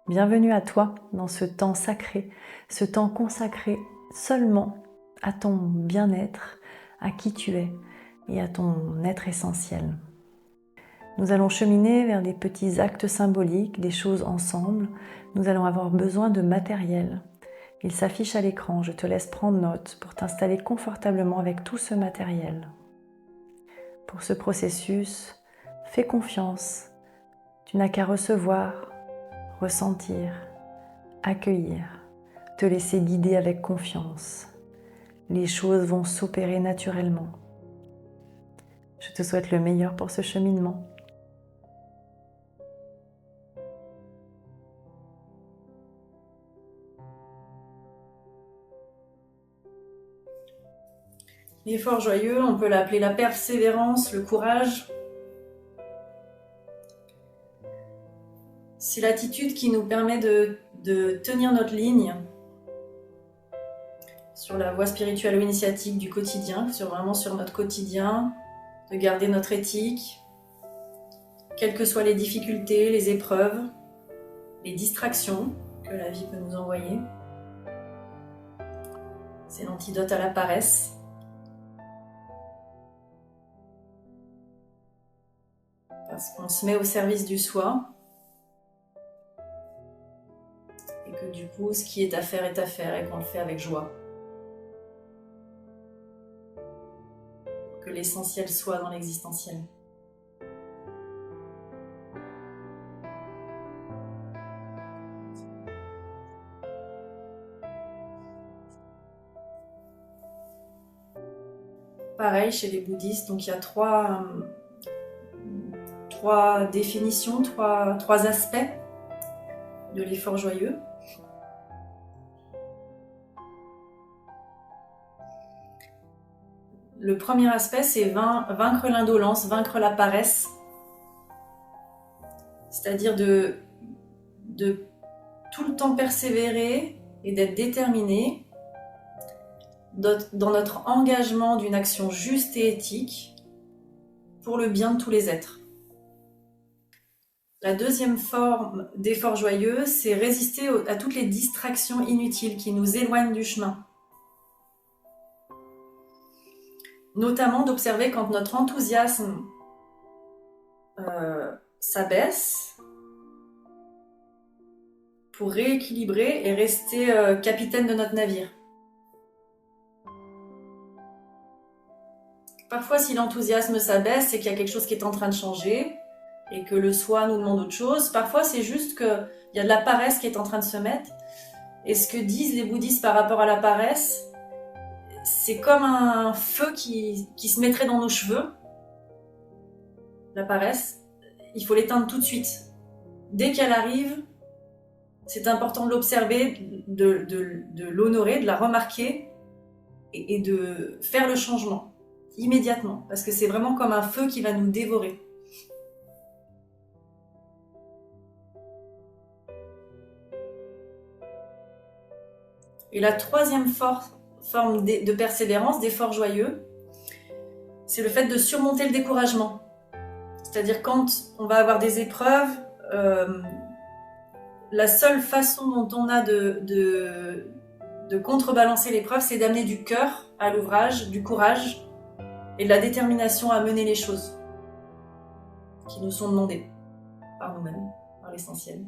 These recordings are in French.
Bienvenue à toi dans ce temps sacré, ce temps consacré seulement à ton bien-être, à qui tu es et à ton être essentiel. Nous allons cheminer vers des petits actes symboliques, des choses ensemble. Nous allons avoir besoin de matériel. Il s'affiche à l'écran, je te laisse prendre note pour t'installer confortablement avec tout ce matériel. Pour ce processus, fais confiance. Tu n'as qu'à recevoir, ressentir, accueillir, te laisser guider avec confiance. Les choses vont s'opérer naturellement. Je te souhaite le meilleur pour ce cheminement. L'effort joyeux, on peut l'appeler la persévérance, le courage. C'est l'attitude qui nous permet de tenir notre ligne sur la voie spirituelle ou initiatique du quotidien, vraiment sur notre quotidien, de garder notre éthique, quelles que soient les difficultés, les épreuves, les distractions que la vie peut nous envoyer. C'est l'antidote à la paresse. Parce qu'on se met au service du soi et que du coup, ce qui est à faire et qu'on le fait avec joie. Que l'essentiel soit dans l'existentiel. Pareil chez les bouddhistes, donc il y a trois définitions, trois aspects de l'effort joyeux. Le premier aspect, c'est vaincre l'indolence, vaincre la paresse, c'est-à-dire de tout le temps persévérer et d'être déterminé dans notre engagement d'une action juste et éthique pour le bien de tous les êtres. La deuxième forme d'effort joyeux, c'est résister à toutes les distractions inutiles qui nous éloignent du chemin. Notamment d'observer quand notre enthousiasme s'abaisse pour rééquilibrer et rester capitaine de notre navire. Parfois, si l'enthousiasme s'abaisse, c'est qu'il y a quelque chose qui est en train de changer et que le soi nous demande autre chose. Parfois, c'est juste qu'il y a de la paresse qui est en train de se mettre. Et ce que disent les bouddhistes par rapport à la paresse, c'est comme un feu qui se mettrait dans nos cheveux. La paresse, il faut l'éteindre tout de suite. Dès qu'elle arrive, c'est important de l'observer, de l'honorer, de la remarquer et de faire le changement immédiatement. Parce que c'est vraiment comme un feu qui va nous dévorer. Et la troisième forme de persévérance, d'effort joyeux, c'est le fait de surmonter le découragement. C'est-à-dire quand on va avoir des épreuves, la seule façon dont on a de contrebalancer l'épreuve, c'est d'amener du cœur à l'ouvrage, du courage et de la détermination à mener les choses qui nous sont demandées par nous-mêmes, par l'essentiel.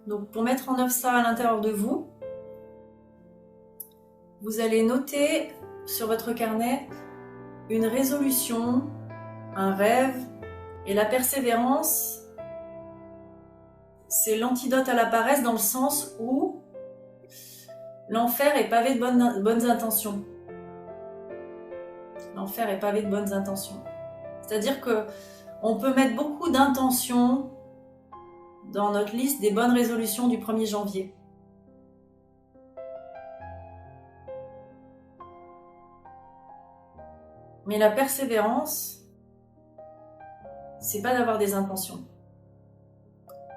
Donc pour mettre en œuvre ça à l'intérieur de vous, vous allez noter sur votre carnet une résolution, un rêve, et la persévérance, c'est l'antidote à la paresse dans le sens où l'enfer est pavé de bonnes intentions. L'enfer est pavé de bonnes intentions. C'est-à-dire qu'on peut mettre beaucoup d'intentions dans notre liste des bonnes résolutions du 1er janvier. Mais la persévérance, c'est pas d'avoir des intentions.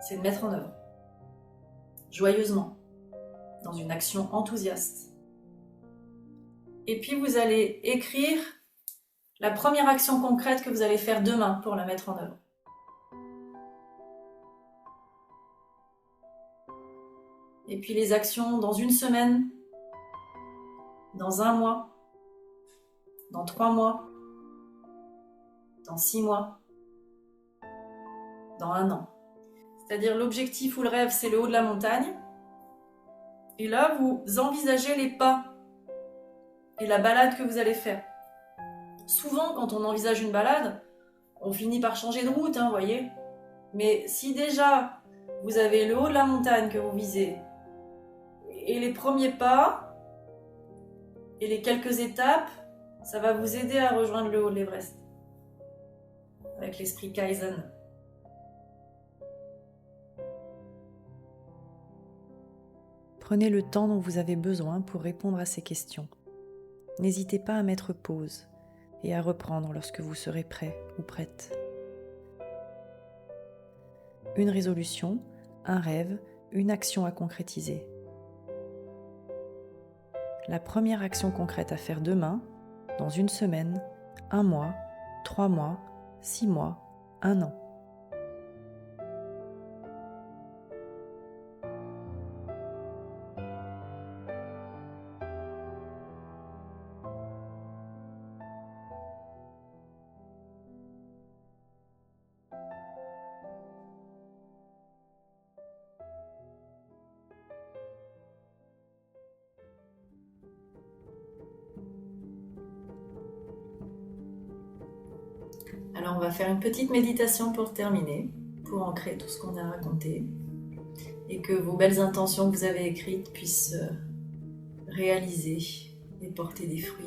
C'est de mettre en œuvre. Joyeusement. Dans une action enthousiaste. Et puis vous allez écrire la première action concrète que vous allez faire demain pour la mettre en œuvre. Et puis les actions dans une semaine, dans un mois, dans 3 mois, dans 6 mois, dans 1 an. C'est-à-dire l'objectif ou le rêve, c'est le haut de la montagne. Et là, vous envisagez les pas et la balade que vous allez faire. Souvent, quand on envisage une balade, on finit par changer de route, vous voyez. Mais si déjà, vous avez le haut de la montagne que vous visez, et les premiers pas, et les quelques étapes, ça va vous aider à rejoindre le haut de l'Everest. Avec l'esprit Kaizen. Prenez le temps dont vous avez besoin pour répondre à ces questions. N'hésitez pas à mettre pause et à reprendre lorsque vous serez prêt ou prête. Une résolution, un rêve, une action à concrétiser. La première action concrète à faire demain, dans une semaine, 1 mois, 3 mois, 6 mois, 1 an. Alors on va faire une petite méditation pour terminer, pour ancrer tout ce qu'on a raconté et que vos belles intentions que vous avez écrites puissent réaliser et porter des fruits.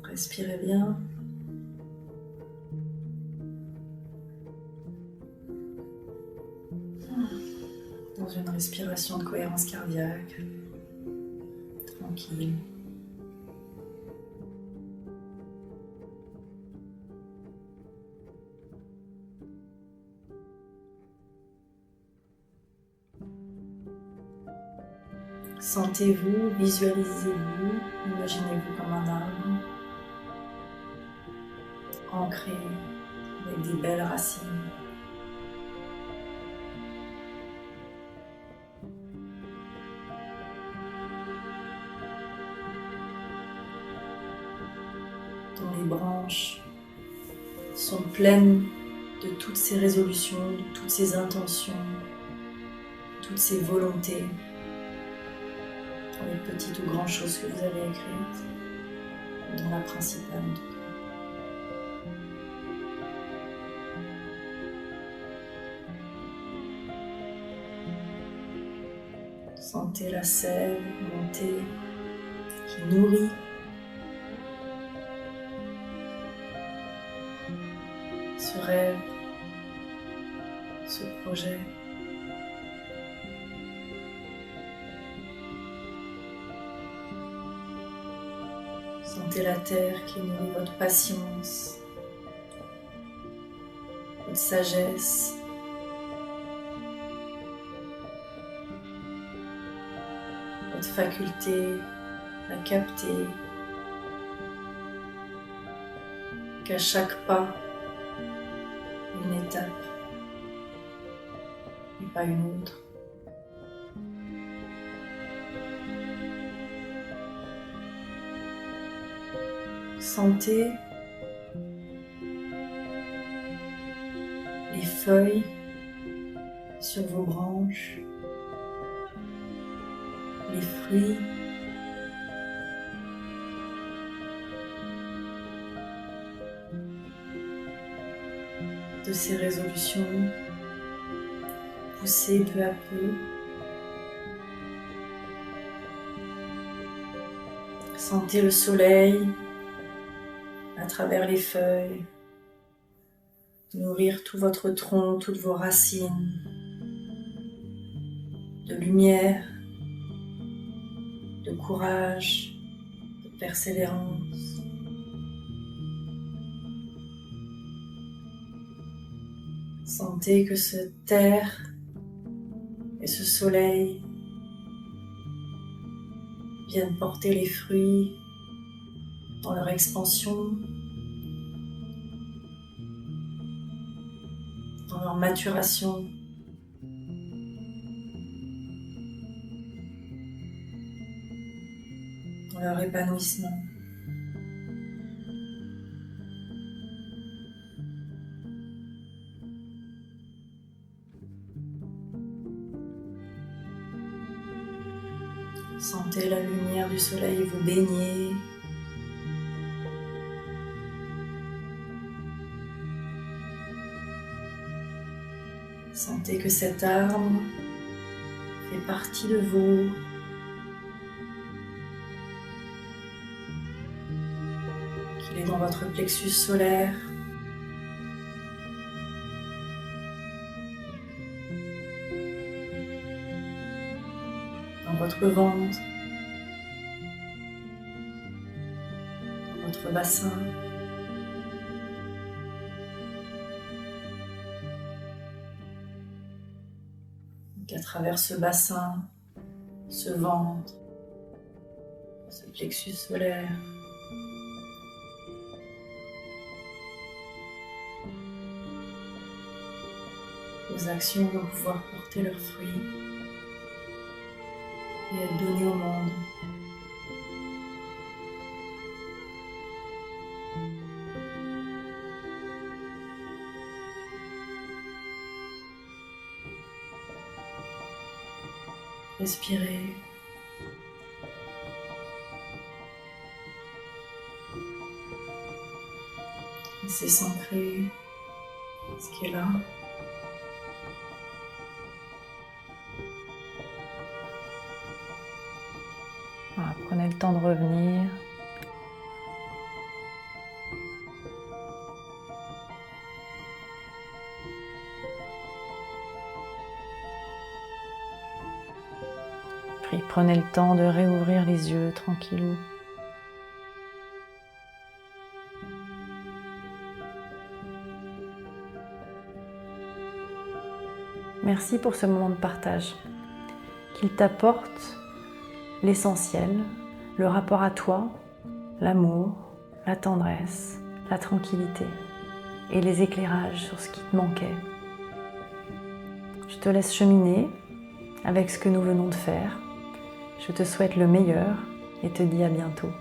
Respirez bien. Dans une respiration de cohérence cardiaque, tranquille. Sentez-vous, visualisez-vous, imaginez-vous comme un arbre, ancré avec des belles racines. Dont les branches sont pleines de toutes ces résolutions, de toutes ces intentions, toutes ces volontés, dans les petites ou grandes choses que vous avez écrites, dont la principale. Sentez la sève monter, qui nourrit ce rêve, ce projet. Sentez la terre qui nourrit votre patience, votre sagesse, votre faculté à capter qu'à chaque pas, une étape et pas une autre. Sentez les feuilles sur vos branches, les fruits, de ces résolutions pousser peu à peu. Sentez le soleil à travers les feuilles nourrir tout votre tronc, toutes vos racines de lumière, de courage, de persévérance. Sentez que cette terre et ce soleil viennent porter les fruits dans leur expansion, dans leur maturation. Dans leur épanouissement. Sentez la lumière du soleil vous baigner. Sentez que cet arbre fait partie de vous. Qu'il est dans votre plexus solaire. Dans votre ventre. Dans votre bassin. À travers ce bassin, ce ventre, ce plexus solaire, vos actions vont pouvoir porter leurs fruits et être données au monde. Respirez. Laissez s'ancrer ce qui est là. Voilà, prenez le temps de revenir. Puis prenez le temps de réouvrir les yeux tranquillou. Merci pour ce moment de partage. Qu'il t'apporte l'essentiel, le rapport à toi, l'amour, la tendresse, la tranquillité et les éclairages sur ce qui te manquait. Je te laisse cheminer avec ce que nous venons de faire. Je te souhaite le meilleur et te dis à bientôt.